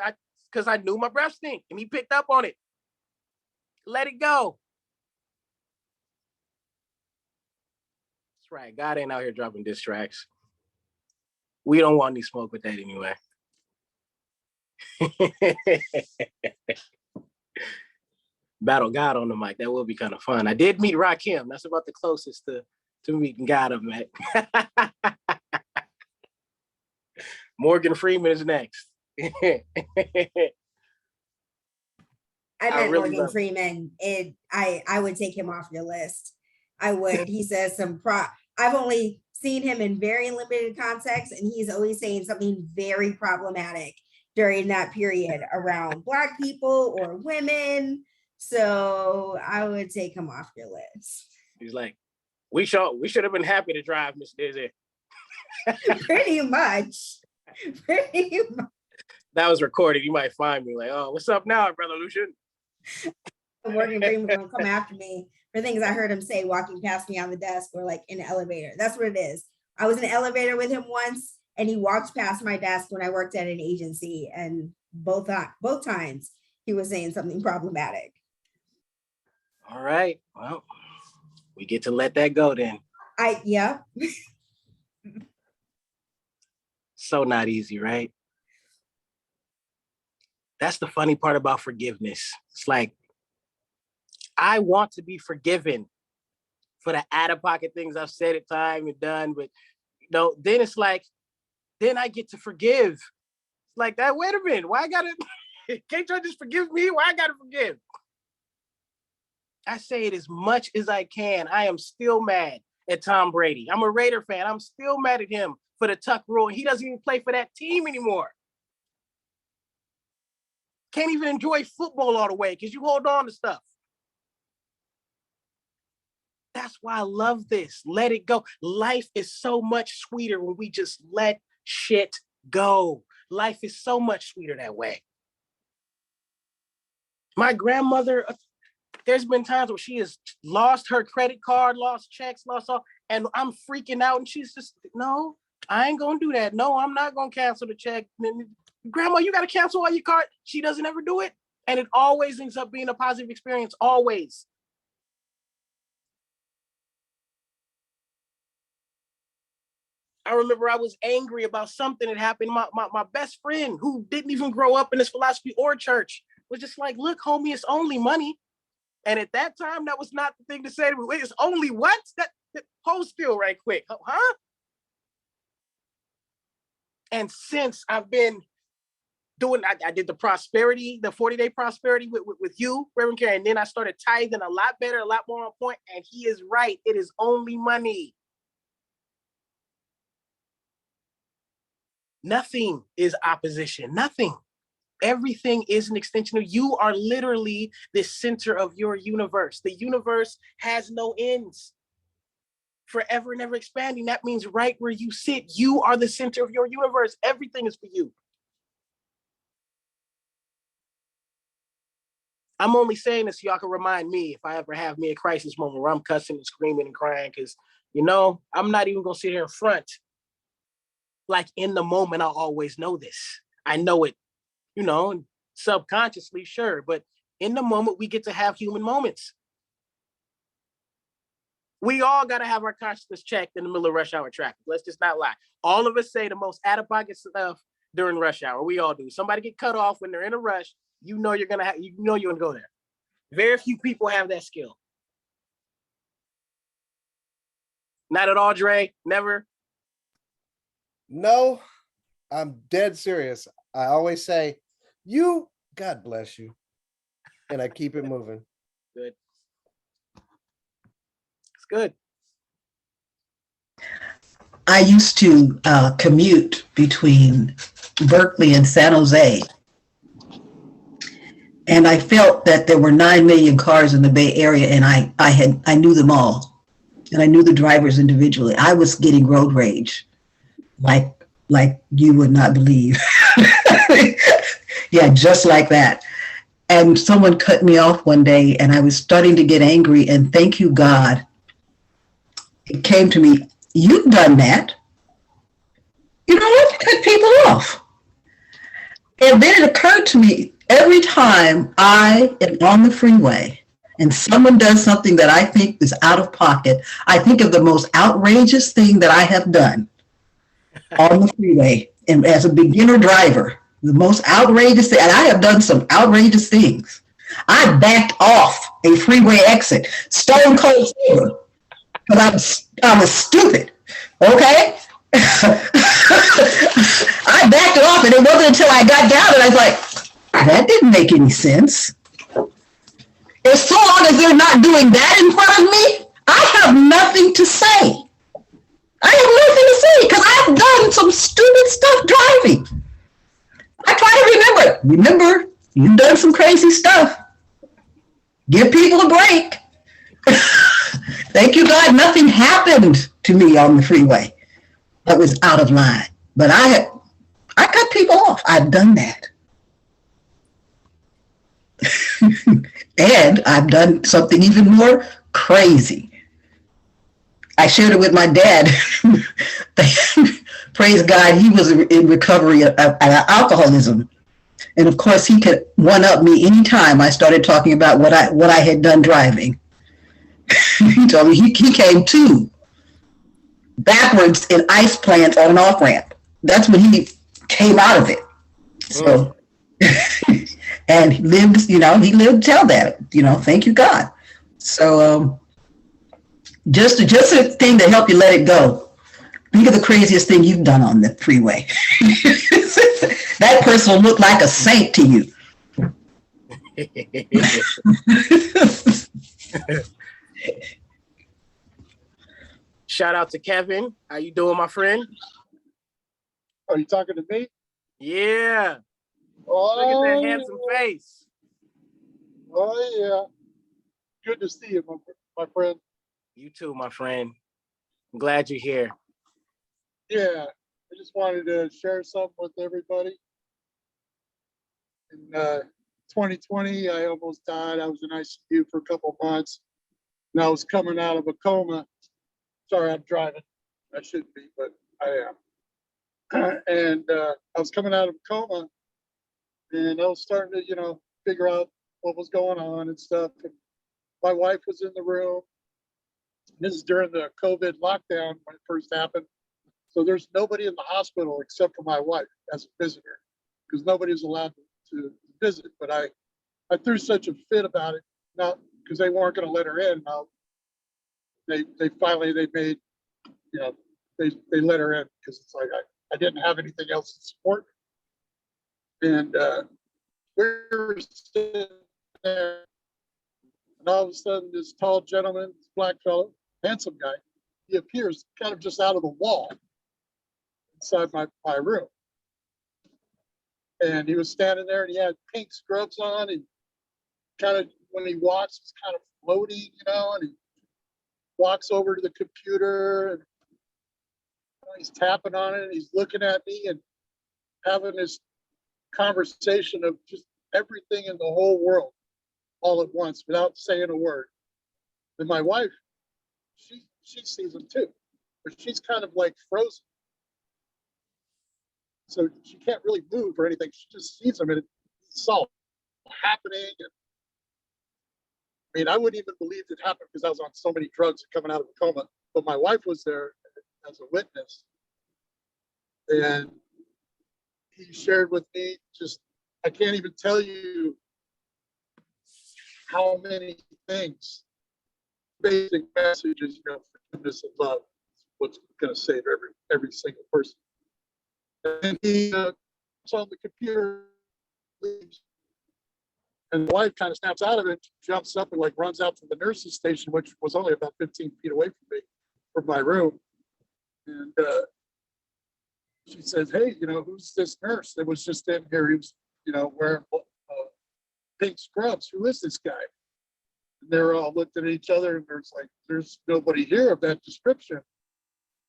because I knew my breath stink and he picked up on it. Let it go. That's right. God ain't out here dropping diss tracks. We don't want any smoke with that anyway. Battle God on the mic. That will be kind of fun. I did meet Rakim. That's about the closest to meeting God I've met. Morgan Freeman is next. I met really Morgan Freeman. I would take him off your list. I would. He says I've only seen him in very limited context, and he's always saying something very problematic during that period around Black people or women. So I would take him off your list. He's like, we should have been happy to drive, Miss Dizzy. Pretty much. Pretty much. That was recorded. You might find me like, oh, what's up now, brother Luchan? Morgan Freeman gonna come after me for things I heard him say walking past me on the desk or like in the elevator. That's what it is. I was in the elevator with him once and he walked past my desk when I worked at an agency, and both times he was saying something problematic. All right. Well, we get to let that go then. Yeah. So not easy, right? That's the funny part about forgiveness. It's like, I want to be forgiven for the out-of-pocket things I've said at time and done, but then it's like, then I get to forgive. It's like that, wait a minute, why I gotta, can't you just forgive me? Why I gotta forgive? I say it as much as I can. I am still mad at Tom Brady. I'm a Raider fan. I'm still mad at him for the tuck rule. He doesn't even play for that team anymore. Can't even enjoy football all the way because you hold on to stuff. That's why I love this. Let it go. Life is so much sweeter when we just let shit go. Life is so much sweeter that way. My grandmother, there's been times where she has lost her credit card, lost checks, lost all, and I'm freaking out. And she's just, no, I ain't gonna do that. No, I'm not gonna cancel the check. Grandma, you gotta cancel all your card. She doesn't ever do it. And it always ends up being a positive experience, always. I remember I was angry about something that happened. My best friend, who didn't even grow up in this philosophy or church, was just like, look, homie, it's only money. And at that time, that was not the thing to say to me. Wait, it's only what? That hold still right quick. Huh? And since I've been doing, I did the 40-day prosperity with you, Reverend Carey, and then I started tithing a lot better, a lot more on point. And he is right. It is only money. Nothing is opposition. Nothing. Everything is an extension of you. Are literally the center of your universe. The universe has no ends. Forever and ever expanding. That means right where you sit, you are the center of your universe. Everything is for you. I'm only saying this so y'all can remind me if I ever have me a crisis moment where I'm cussing and screaming and crying, because, I'm not even going to sit here in front. Like in the moment, I'll always know this. I know it, subconsciously, sure. But in the moment, we get to have human moments. We all got to have our consciousness checked in the middle of rush hour traffic. Let's just not lie. All of us say the most out-of-pocket stuff during rush hour. We all do. Somebody get cut off when they're in a rush. You're gonna go there. Very few people have that skill. Not at all, Dre. Never. No, I'm dead serious. I always say, God bless you. And I keep it moving. Good. It's good. I used to commute between Berkeley and San Jose. And I felt that there were 9 million cars in the Bay Area, and I knew them all. And I knew the drivers individually. I was getting road rage. Like you would not believe. Yeah, just like that. And someone cut me off one day, and I was starting to get angry, and thank you, God. It came to me, you've done that. You know what? Cut people off. And then it occurred to me, every time I am on the freeway and someone does something that I think is out of pocket, I think of the most outrageous thing that I have done on the freeway. And as a beginner driver, the most outrageous thing, and I have done some outrageous things. I backed off a freeway exit, stone cold sober, because I was stupid, okay? I backed off, and it wasn't until I got down and I was like, that didn't make any sense. As so long as they're not doing that in front of me, I have nothing to say. I have nothing to say because I've done some stupid stuff driving. I try to remember, you've done some crazy stuff. Give people a break. Thank you, God, nothing happened to me on the freeway that was out of line. But I cut people off. I've done that. And I've done something even more crazy. I shared it with my dad. praise God, he was in recovery of alcoholism. And of course, he could one up me anytime I started talking about what I had done driving. He told me he came to backwards in ice plants on an off ramp. That's when he came out of it. So, and he lived to tell that, thank you, God. So, just a thing to help you let it go. Think of the craziest thing you've done on the freeway. That person will look like a saint to you. Shout out to Kevin. How you doing, my friend? Are you talking to me? Yeah. Oh, Look at that handsome face. oh yeah. Good to see you, my friend. You too, my friend. I'm glad you're here. Yeah, I just wanted to share something with everybody. In 2020, I almost died. I was in ICU for a couple of months, and I was coming out of a coma. Sorry, I'm driving. I shouldn't be, but I am. And I was coming out of a coma, and I was starting to, figure out what was going on and stuff. And my wife was in the room. This is during the COVID lockdown when it first happened. So there's nobody in the hospital except for my wife as a visitor, because nobody was allowed to visit. But I threw such a fit about it, not because they weren't going to let her in. Now they finally made, they let her in, because it's like I didn't have anything else to support me. And we were sitting there, and all of a sudden this tall gentleman, this black fellow, handsome guy, he appears kind of just out of the wall inside my room. And he was standing there, and he had pink scrubs on, and kind of, when he walks, he's kind of floating, and he walks over to the computer, and he's tapping on it, and he's looking at me and having this conversation of just everything in the whole world all at once without saying a word. And my wife, she sees him too, but she's kind of like frozen. So she can't really move or anything. She just sees him, and it's all happening. And I mean, I wouldn't even believe it happened because I was on so many drugs and coming out of a coma. But my wife was there as a witness. And he shared with me, just, I can't even tell you how many things, basic messages, forgiveness and love is what's going to save every single person. And he was on the computer, leaves, and the wife kind of snaps out of it, jumps up and like runs out to the nurse's station, which was only about 15 feet away from me, from my room. And she says, "Hey, who's this nurse that was just in here? He was, wearing pink scrubs. Who is this guy?" And they were all looked at each other, and there's nobody here of that description.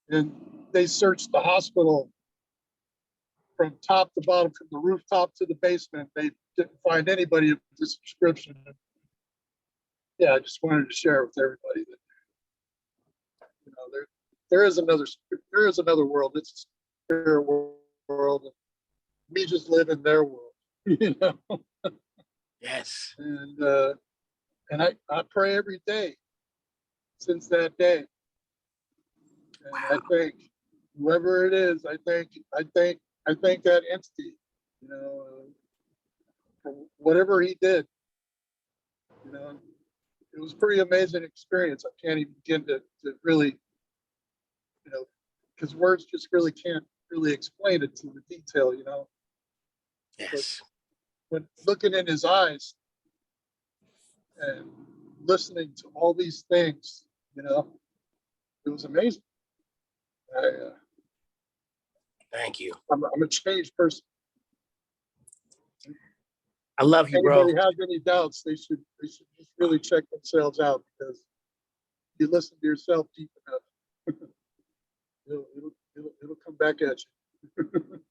And they searched the hospital from top to bottom, from the rooftop to the basement. They didn't find anybody of this description. Yeah, I just wanted to share with everybody that there is another world. It's a spirit world. And me just live in their world. Yes. And I pray every day since that day. And wow. I thank whoever it is. I thank that entity, for whatever he did. It was a pretty amazing experience. I can't even begin to really, because words just really can't really explain it to the detail, Yes. But looking in his eyes and listening to all these things, it was amazing. Thank you. I'm a changed person. I love you, If bro. anybody has any doubts, they should just really check themselves out, because if you listen to yourself deep enough, it'll come back at you.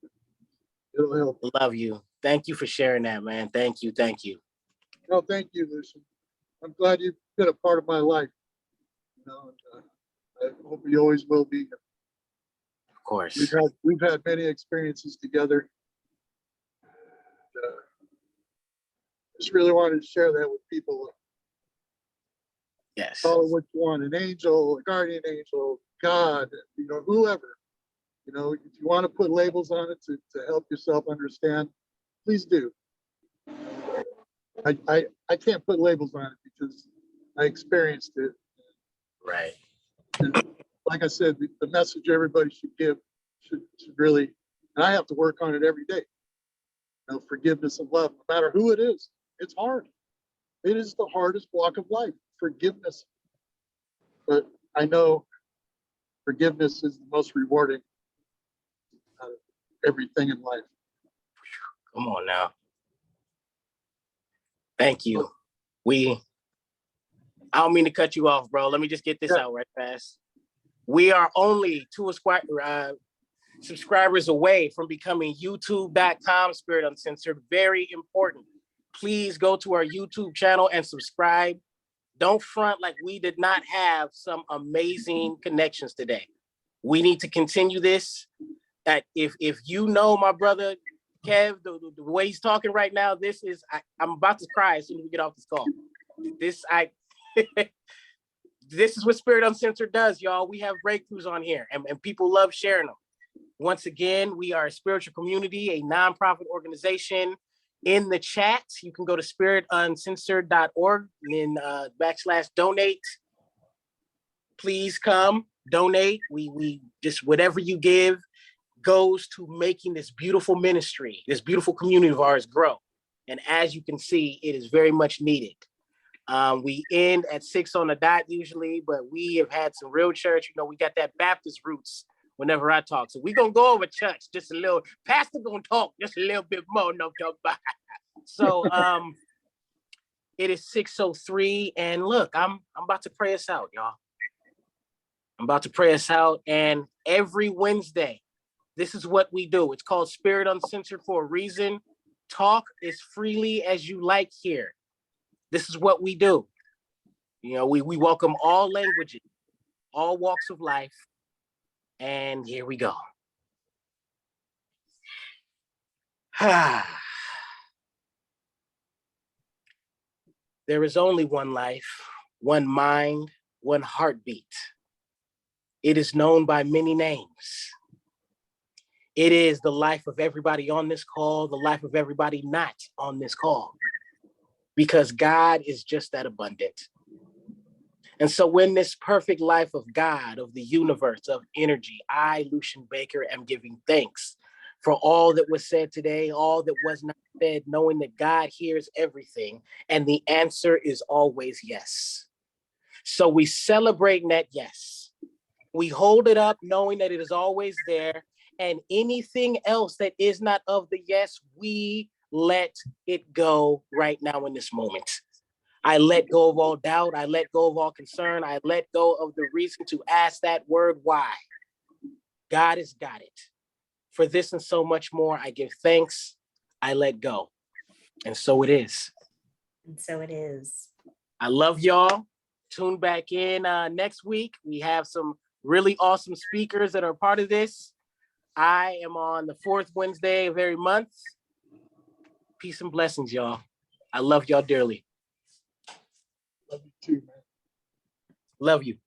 It'll help. Love you. Thank you for sharing that, man. Thank you. Thank you. No, thank you, Luchan. I'm glad you've been a part of my life. I hope you always will be. course. We've had many experiences together. Just really wanted to share that with people. Yes. Call it what you want, an angel, a guardian angel, God, whoever. If you want to put labels on it to help yourself understand, please do. I can't put labels on it because I experienced it. Right. And like I said, the message everybody should give should really, and I have to work on it every day. Forgiveness and love, no matter who it is. It's hard. It is the hardest walk of life, forgiveness. But I know forgiveness is the most rewarding out of everything in life. Come on now. Thank you. I don't mean to cut you off, bro. Let me just get this out right fast. We are only 2 subscribers away from becoming youtube.com Spirit Uncensored. Very important. Please go to our YouTube channel and subscribe. Don't front like we did not have some amazing connections today. We need to continue this. That if you know my brother Kev, the way he's talking right now, I'm about to cry as soon as we get off this call. This is what Spirit Uncensored does, y'all. We have breakthroughs on here, and people love sharing them. Once again, we are a spiritual community, a nonprofit organization. In the chat, you can go to spirituncensored.org and /donate. Please come donate. We just, whatever you give goes to making this beautiful ministry, this beautiful community of ours grow. And as you can see, it is very much needed. We end at 6 on the dot usually, but we have had some real church. We got that Baptist roots whenever I talk. So we're going to go over church just a little. Pastor going to talk just a little bit more. No, talk about. So it is 6:03. And look, I'm about to pray us out, y'all. I'm about to pray us out. And every Wednesday, this is what we do. It's called Spirit Uncensored for a reason. Talk as freely as you like here. This is what we do. We welcome all languages, all walks of life. And here we go. There is only one life, one mind, one heartbeat. It is known by many names. It is the life of everybody on this call, the life of everybody not on this call, because God is just that abundant. And so when this perfect life of God, of the universe, of energy, I, Luchan Baker, am giving thanks for all that was said today, all that was not said, knowing that God hears everything, and the answer is always yes. So we celebrate that yes. We hold it up knowing that it is always there, and anything else that is not of the yes, we let it go right now in this moment. I let go of all doubt. I let go of all concern. I let go of the reason to ask that word why. God has got it. For this and so much more, I give thanks. I let go. And so it is. And so it is. I love y'all. Tune back in next week. We have some really awesome speakers that are part of this. I am on the 4th Wednesday of every month. Peace and blessings, y'all. I love y'all dearly. Love you too, man. Love you.